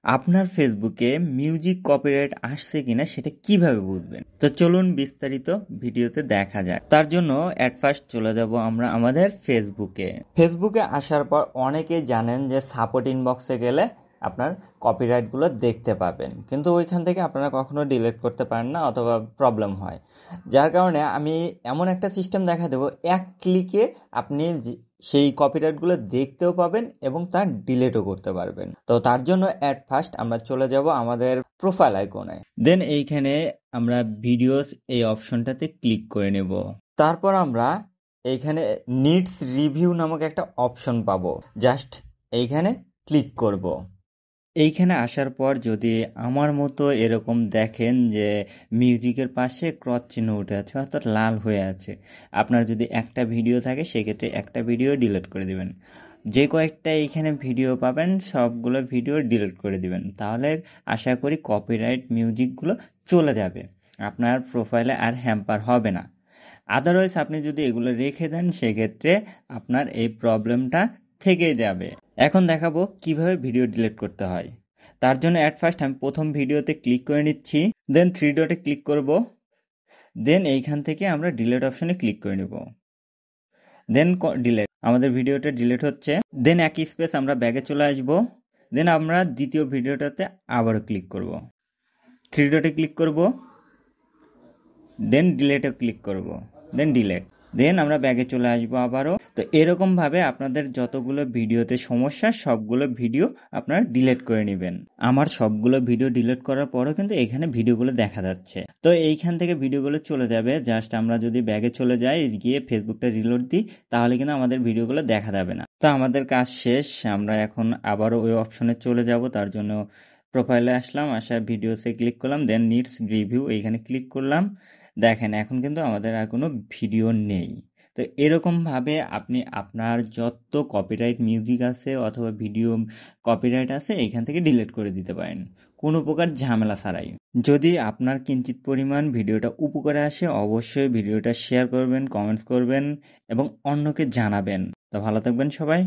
আপনার ফেসবুকে music copyright আসছে কিনা সেটা কিভাবে বুঝবেন? তো চলুন বিস্তারিত ভিডিওতে দেখা যাক। তার জন্য এট ফার্স্ট চলে যাব আমরা আমাদের ফেসবুকে। ফেসবুকে আসার পর অনেকেই জানেন যে সাপোর্ট ইনবক্সে গেলে আপনার কপিরাইটগুলো দেখতে পাবেন, কিন্তু ওইখান থেকে আপনারা কখনো ডিলিট করতে পারেন না অথবা প্রবলেম হয়। যার কারণে আমি এমন একটা সিস্টেম দেখা দেবো, এক ক্লিকে আপনি সেই কপিরাইটগুলো দেখতেও পাবেন এবং তা ডিলিটও করতে পারবেন। তো তার জন্য অ্যাট ফার্স্ট আমরা চলে যাব আমাদের প্রোফাইল আইকনে, দেন এইখানে আমরা ভিডিওস এই অপশনটাতে ক্লিক করে নেব। তারপর আমরা এইখানে নিডস রিভিউ নামক একটা অপশন পাবো, জাস্ট এইখানে ক্লিক করব। এইখানে আসার পর যদি আমার মতো এরকম দেখেন যে মিউজিকের পাশে ক্রস চিহ্ন উঠে আছে অর্থাৎ লাল হয়ে আছে, আপনার যদি একটা ভিডিও থাকে সেক্ষেত্রে একটা ভিডিও ডিলিট করে দিবেন। যে কয়েকটা এইখানে ভিডিও পাবেন সবগুলো ভিডিও ডিলিট করে দিবেন, তাহলে আশা করি কপিরাইট মিউজিকগুলো চলে যাবে, আপনার প্রোফাইলে আর হ্যাম্পার হবে না। আদারওয়াইজ আপনি যদি এগুলো রেখে দেন সেক্ষেত্রে আপনার এই প্রবলেমটা থেকেই যাবে। এখন দেখাবো কিভাবে ভিডিও ডিলিট করতে হয়। তার জন্য অ্যাট ফার্স্ট আমি প্রথম ভিডিওতে ক্লিক করে নিচ্ছি, দেন 3 ডটে ক্লিক করব, দেন এইখান থেকে আমরা ডিলিট অপশনে ক্লিক করে নেব, দেন ডিলিট। আমাদের ভিডিওটা ডিলিট হচ্ছে, দেন একই স্পেস আমরা ব্যাগে চলে আসব, দেন আমরা দ্বিতীয় ভিডিওটাতে আবারও ক্লিক করব, 3 ডটে ক্লিক করব, দেন ডিলেটে ক্লিক করব, দেন ডিলেট, দেন আমরা ব্যাগে চলে আসবো আবারও। তো এরকমভাবে আপনাদের যতগুলো ভিডিওতে সমস্যা সবগুলো ভিডিও আপনারা ডিলিট করে নেবেন। আমার সবগুলো ভিডিও ডিলিট করার পরও কিন্তু এখানে ভিডিওগুলো দেখা যাচ্ছে। তো এইখান থেকে ভিডিওগুলো চলে যাবে, জাস্ট আমরা যদি ব্যাগে চলে যাই, গিয়ে ফেসবুকটা রিলোড দিই, তাহলে কিন্তু আমাদের ভিডিওগুলো দেখা যাবে না। তো আমাদের কাজ শেষ, আমরা এখন আবারও ওই অপশনে চলে যাব। তার জন্য প্রোফাইলে আসলাম, আসার ভিডিওতে ক্লিক করলাম, দেন নিডস রিভিউ এইখানে ক্লিক করলাম। দেখেন এখন কিন্তু আমাদের আর কোনো ভিডিও নেই। তো এরকমভাবে আপনি আপনার যত কপিরাইট মিউজিক আছে অথবা ভিডিও কপিরাইট আছে এইখান থেকে ডিলিট করে দিতে পারেন, কোনো প্রকার ঝামেলা ছাড়াই। যদি আপনার কিঞ্চিত পরিমাণ ভিডিওটা উপকারে আসে অবশ্যই ভিডিওটা শেয়ার করবেন, কমেন্টস করবেন এবং অন্যকে জানাবেন। তো ভালো থাকবেন সবাই।